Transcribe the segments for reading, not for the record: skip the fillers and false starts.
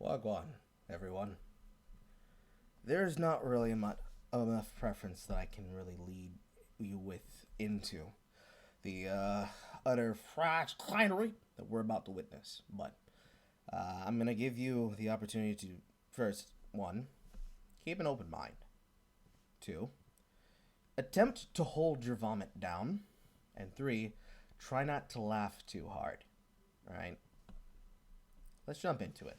Wagwan, everyone. There's not really enough preference that I can really lead you with into the utter finery that we're about to witness. But I'm going to give you the opportunity to, first, one, keep an open mind. Two, attempt to hold your vomit down. And three, try not to laugh too hard. Alright? Let's jump into it.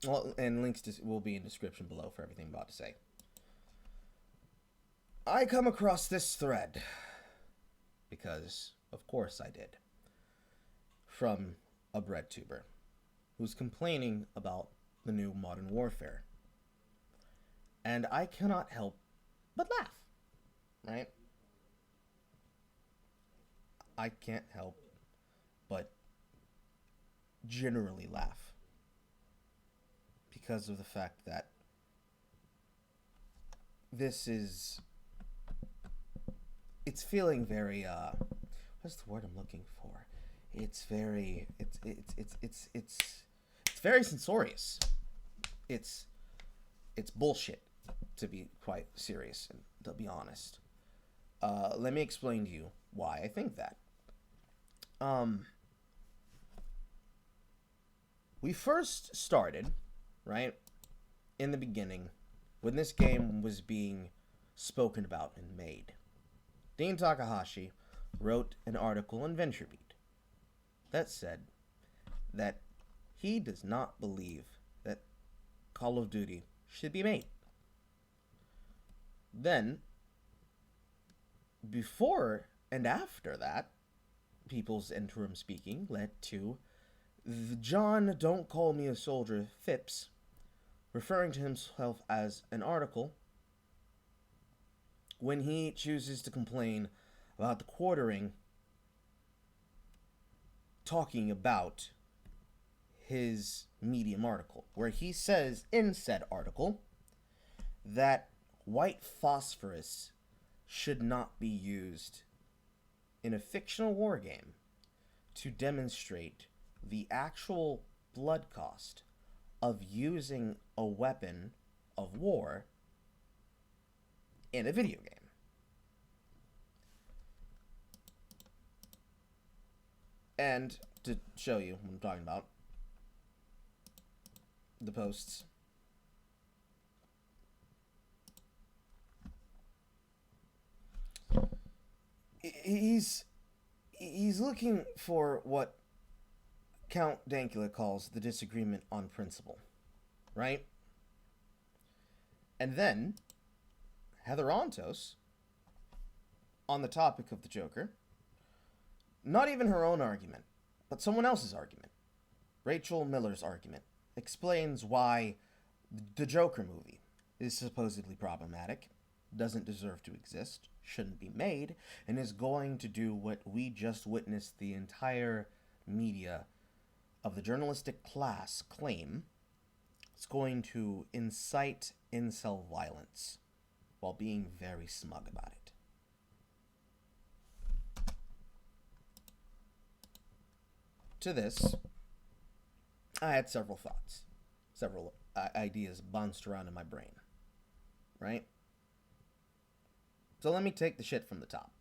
Well, and links will be in the description below for everything I'm about to say. I come across this thread because, of course I did, from a Breadtuber who's complaining about the new Modern Warfare. And I cannot help but laugh, right? I can't help but generally laugh. Because of the fact that it's feeling very what's the word I'm looking for? It's very very censorious. It's bullshit, to be quite serious and to be honest. Let me explain to you why I think that. We first started, right, in the beginning, when this game was being spoken about and made. Dean Takahashi wrote an article in VentureBeat that said that he does not believe that Call of Duty should be made. Then, before and after that, people's interim speaking led to John Don't Call Me a Soldier Phipps referring to himself as an article when he chooses to complain about the quartering, talking about his Medium article, where he says in said article that white phosphorus should not be used in a fictional war game to demonstrate the actual blood cost of using a weapon of war in a video game. And to show you what I'm talking about, the posts. He's looking for what Count Dankula calls the disagreement on principle, right? And then Heather Ontos, on the topic of the Joker, not even her own argument, but someone else's argument, Rachel Miller's argument, explains why the Joker movie is supposedly problematic, doesn't deserve to exist, shouldn't be made, and is going to do what we just witnessed the entire media of the journalistic class claim. It's going to incite incel violence while being very smug about it. To this, I had several thoughts, several ideas bounced around in my brain, right? So let me take the shit from the top.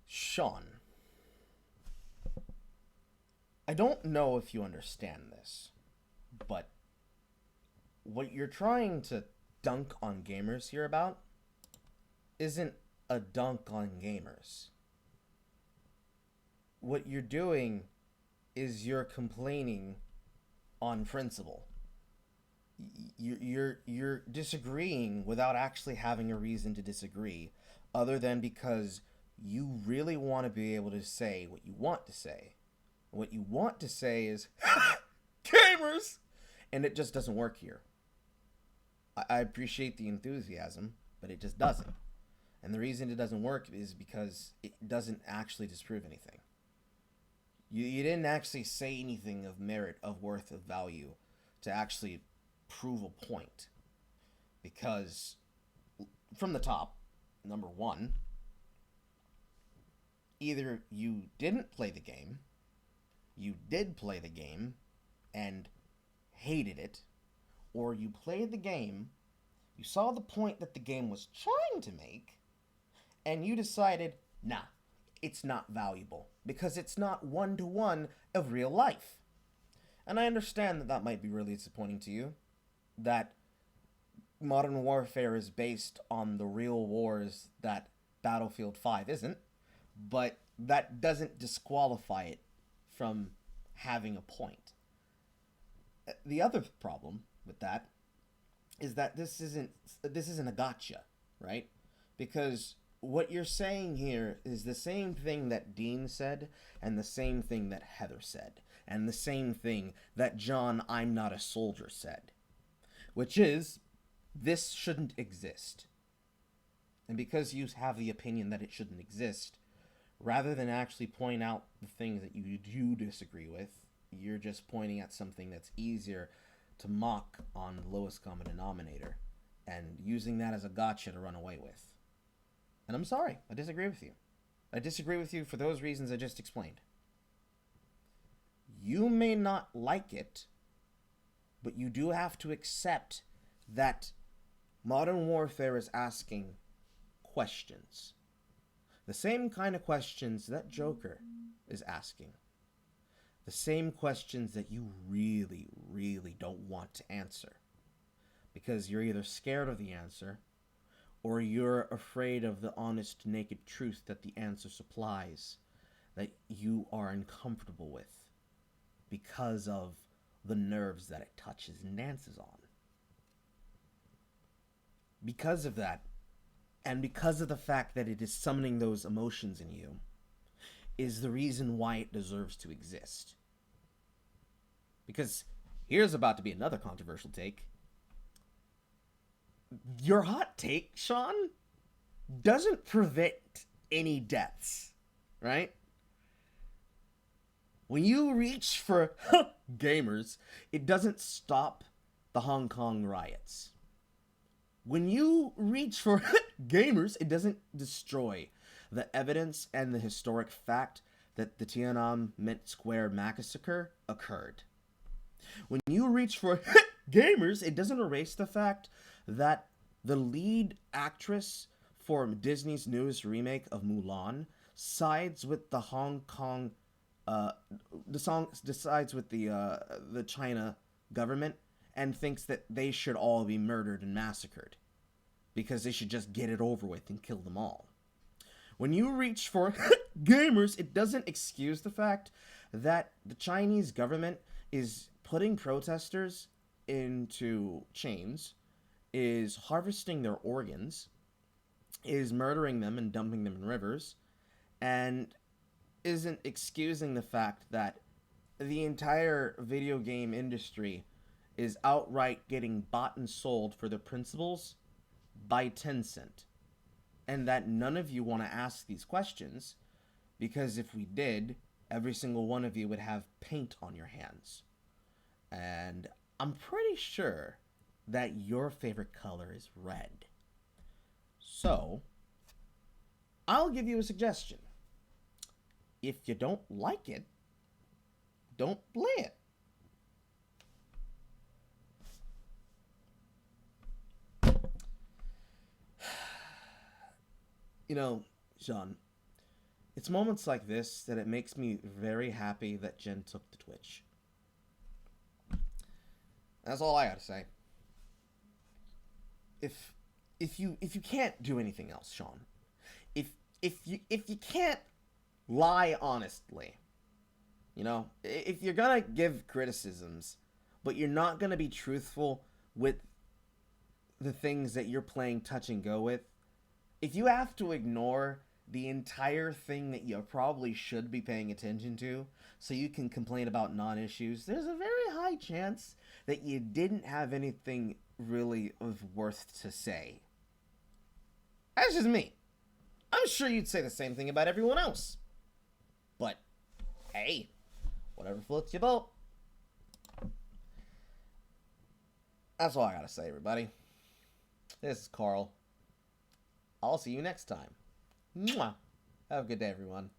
Sean, I don't know if you understand this, but what you're trying to dunk on gamers here about isn't a dunk on gamers. What you're doing is you're complaining on principle. You're disagreeing without actually having a reason to disagree, other than because you really want to be able to say what you want to say. What you want to say is gamers, and it just doesn't work here. I appreciate the enthusiasm, but it just doesn't. And the reason it doesn't work is because it doesn't actually disprove anything. You didn't actually say anything of merit, of worth, of value to actually prove a point. Because from the top, number one, either you didn't play the game, you did play the game and hated it, or you played the game, you saw the point that the game was trying to make, and you decided, nah, it's not valuable because it's not one-to-one of real life. And I understand that that might be really disappointing to you, that Modern Warfare is based on the real wars that Battlefield 5 isn't, but that doesn't disqualify it from having a point. The other problem with that is that this isn't a gotcha, right? Because what you're saying here is the same thing that Dean said, and the same thing that Heather said, and the same thing that John I'm Not a Soldier said, which is, this shouldn't exist. And because you have the opinion that it shouldn't exist, rather than actually point out the things that you do disagree with, you're just pointing at something that's easier to mock on the lowest common denominator and using that as a gotcha to run away with. And I'm sorry, I disagree with you. I disagree with you for those reasons I just explained. You may not like it, but you do have to accept that Modern Warfare is asking questions. The same kind of questions that Joker is asking. The same questions that you really, really don't want to answer. Because you're either scared of the answer, or you're afraid of the honest, naked truth that the answer supplies, that you are uncomfortable with because of the nerves that it touches and dances on. Because of that, and because of the fact that it is summoning those emotions in you, is the reason why it deserves to exist. Because here's about to be another controversial take. Your hot take, Sean, doesn't prevent any deaths, right? When you reach for gamers, it doesn't stop the Hong Kong riots. When you reach for gamers, it doesn't destroy the evidence and the historic fact that the Tiananmen Square massacre occurred. When you reach for gamers, it doesn't erase the fact that the lead actress for Disney's newest remake of Mulan sides with the Hong Kong, decides with the China government and thinks that they should all be murdered and massacred because they should just get it over with and kill them all. When you reach for gamers, it doesn't excuse the fact that the Chinese government is putting protesters into chains, is harvesting their organs, is murdering them and dumping them in rivers, and isn't excusing the fact that the entire video game industry is outright getting bought and sold for their principles by Tencent. And that none of you want to ask these questions, because if we did, every single one of you would have paint on your hands. And I'm pretty sure that your favorite color is red. So, I'll give you a suggestion. If you don't like it, don't play it. You know, Sean, it's moments like this that it makes me very happy that Jen took to Twitch. That's all I gotta say. If you can't do anything else, Sean, if you can't lie honestly, you know, if you're gonna give criticisms, but you're not gonna be truthful with the things that you're playing touch and go with, if you have to ignore the entire thing that you probably should be paying attention to so you can complain about non-issues, there's a very high chance that you didn't have anything really of worth to say. That's just me. I'm sure you'd say the same thing about everyone else. But, hey, whatever floats your boat. That's all I gotta say, everybody. This is Carl. I'll see you next time. Mwah. Have a good day, everyone.